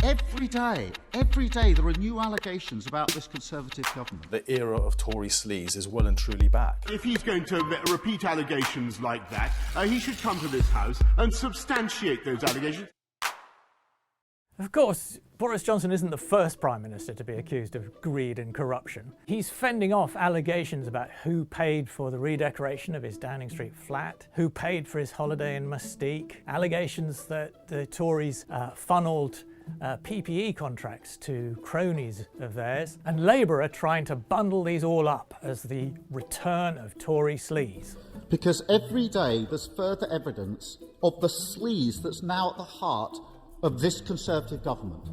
Every day there are new allegations about this Conservative government. The era of Tory sleaze is well and truly back. If he's going to repeat allegations like that, he should come to this House and substantiate those allegations. Of course, Boris Johnson isn't the first Prime Minister to be accused of greed and corruption. He's fending off allegations about who paid for the redecoration of his Downing Street flat, who paid for his holiday in Mustique, allegations that the Tories funnelled PPE contracts to cronies of theirs, and Labour are trying to bundle these all up as the return of Tory sleaze. Because every day there's further evidence of the sleaze that's now at the heart of this Conservative government.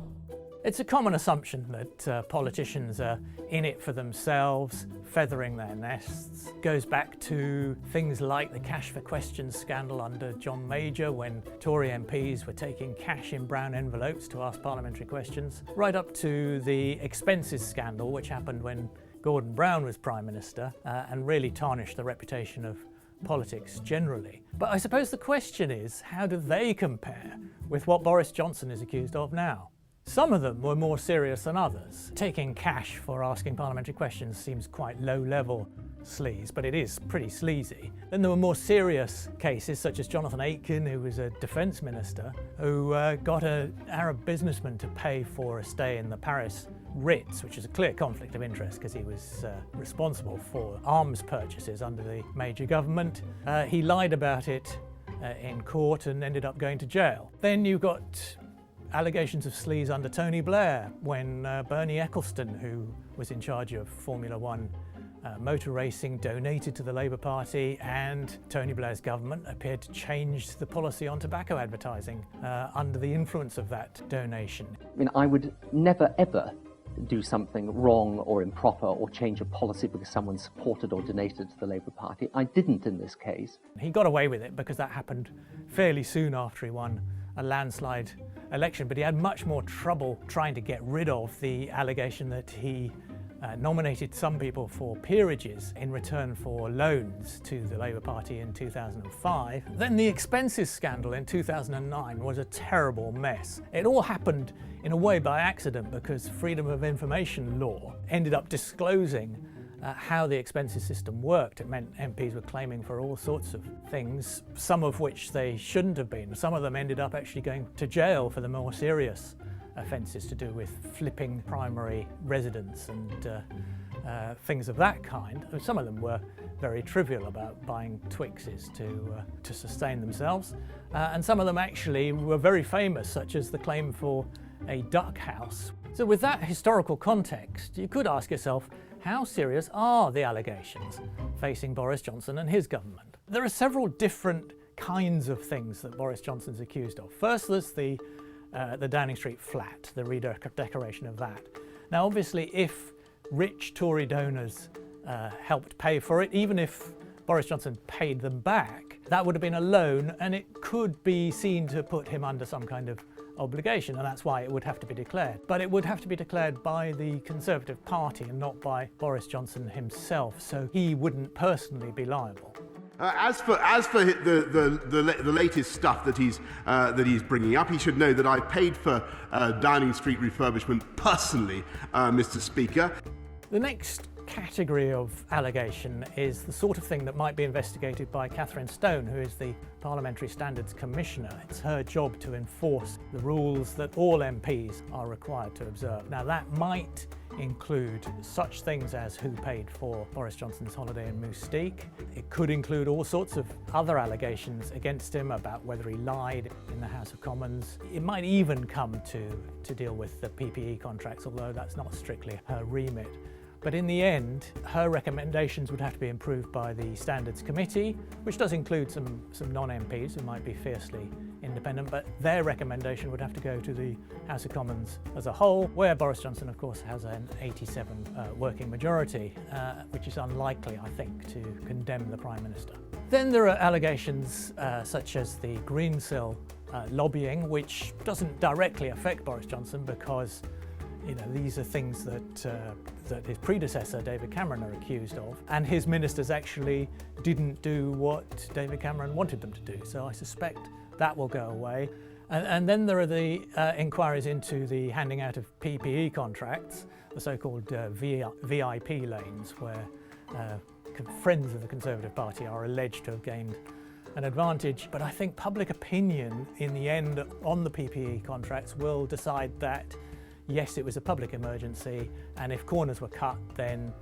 It's a common assumption that politicians are in it for themselves, feathering their nests. It goes back to things like the Cash for Questions scandal under John Major, when Tory MPs were taking cash in brown envelopes to ask parliamentary questions, right up to the expenses scandal, which happened when Gordon Brown was Prime Minister and really tarnished the reputation of politics generally. But I suppose the question is, how do they compare with what Boris Johnson is accused of now? Some of them were more serious than others. Taking cash for asking parliamentary questions seems quite low-level sleaze, but it is pretty sleazy. Then there were more serious cases, such as Jonathan Aitken, who was a defence minister, who got an Arab businessman to pay for a stay in the Paris Ritz, which is a clear conflict of interest because he was responsible for arms purchases under the Major government. He lied about it in court and ended up going to jail. Then you got allegations of sleaze under Tony Blair, when Bernie Ecclestone, who was in charge of Formula One motor racing, donated to the Labour Party, and Tony Blair's government appeared to change the policy on tobacco advertising under the influence of that donation. I mean, I would never ever do something wrong or improper or change a policy because someone supported or donated to the Labour Party. I didn't in this case. He got away with it because that happened fairly soon after he won a landslide election, but he had much more trouble trying to get rid of the allegation that he nominated some people for peerages in return for loans to the Labour Party in 2005. Then the expenses scandal in 2009 was a terrible mess. It all happened in a way by accident because Freedom of Information law ended up disclosing how the expenses system worked. It meant MPs were claiming for all sorts of things, some of which they shouldn't have been. Some of them ended up actually going to jail for the more serious offences to do with flipping primary residence and things of that kind. Some of them were very trivial, about buying Twixes to sustain themselves, and some of them actually were very famous, such as the claim for a duck house. So with that historical context, you could ask yourself, how serious are the allegations facing Boris Johnson and his government? There are several different kinds of things that Boris Johnson's accused of. First, there's the Downing Street flat, the redecoration of that. Now, obviously, if rich Tory donors helped pay for it, even if Boris Johnson paid them back, that would have been a loan, and it could be seen to put him under some kind of obligation, and that's why it would have to be declared. But it would have to be declared by the Conservative Party and not by Boris Johnson himself, so he wouldn't personally be liable. As for the latest stuff that he's bringing up, he should know that I paid for Downing Street refurbishment personally, Mr. Speaker. The next category of allegation is the sort of thing that might be investigated by Catherine Stone, who is the Parliamentary Standards Commissioner. It's her job to enforce the rules that all MPs are required to observe. Now, that might include such things as who paid for Boris Johnson's holiday in Mustique. It could include all sorts of other allegations against him about whether he lied in the House of Commons. It might even come to deal with the PPE contracts, although that's not strictly her remit. But in the end, her recommendations would have to be improved by the Standards Committee, which does include some non-MPs who might be fiercely independent, but their recommendation would have to go to the House of Commons as a whole, where Boris Johnson, of course, has an 87 working majority, which is unlikely, I think, to condemn the Prime Minister. Then there are allegations such as the Greensill lobbying, which doesn't directly affect Boris Johnson because these are things that his predecessor, David Cameron, are accused of, and his ministers actually didn't do what David Cameron wanted them to do. So I suspect that will go away. And then there are the inquiries into the handing out of PPE contracts, the so-called VIP lanes, where friends of the Conservative Party are alleged to have gained an advantage. But I think public opinion in the end on the PPE contracts will decide that yes, it was a public emergency, and if corners were cut, then,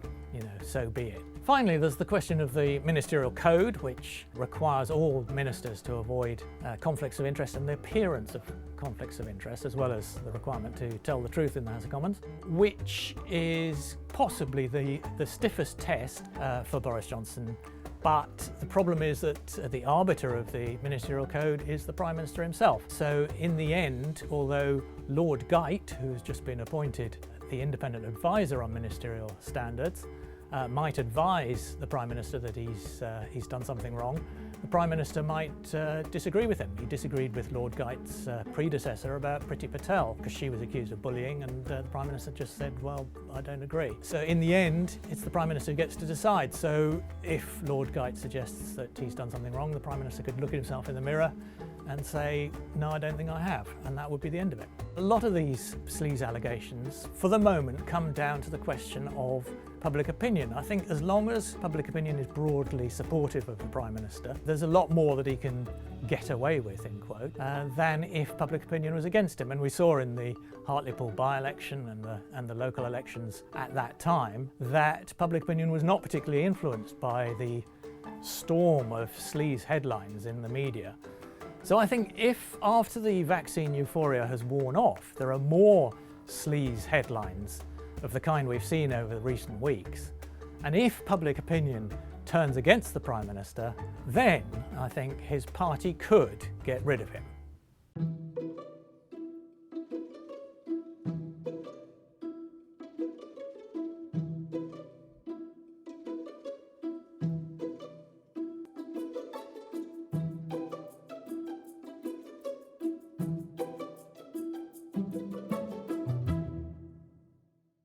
so be it. Finally, there's the question of the ministerial code, which requires all ministers to avoid conflicts of interest and the appearance of conflicts of interest, as well as the requirement to tell the truth in the House of Commons, which is possibly the stiffest test for Boris Johnson. But the problem is that the arbiter of the ministerial code is the Prime Minister himself. So in the end, although Lord Geidt, who's just been appointed the independent advisor on ministerial standards, might advise the Prime Minister that he's done something wrong, the Prime Minister might disagree with him. He disagreed with Lord Geidt's predecessor about Priti Patel because she was accused of bullying, and the Prime Minister just said, well, I don't agree. So in the end, it's the Prime Minister who gets to decide. So if Lord Geidt suggests that he's done something wrong, the Prime Minister could look at himself in the mirror and say, no, I don't think I have, and that would be the end of it. A lot of these sleaze allegations, for the moment, come down to the question of public opinion. I think as long as public opinion is broadly supportive of the Prime Minister, there's a lot more that he can get away with, in quote, than if public opinion was against him. And we saw in the Hartlepool by-election and the local elections at that time that public opinion was not particularly influenced by the storm of sleaze headlines in the media. So I think if, after the vaccine euphoria has worn off, there are more sleaze headlines of the kind we've seen over the recent weeks, and if public opinion turns against the Prime Minister, then I think his party could get rid of him.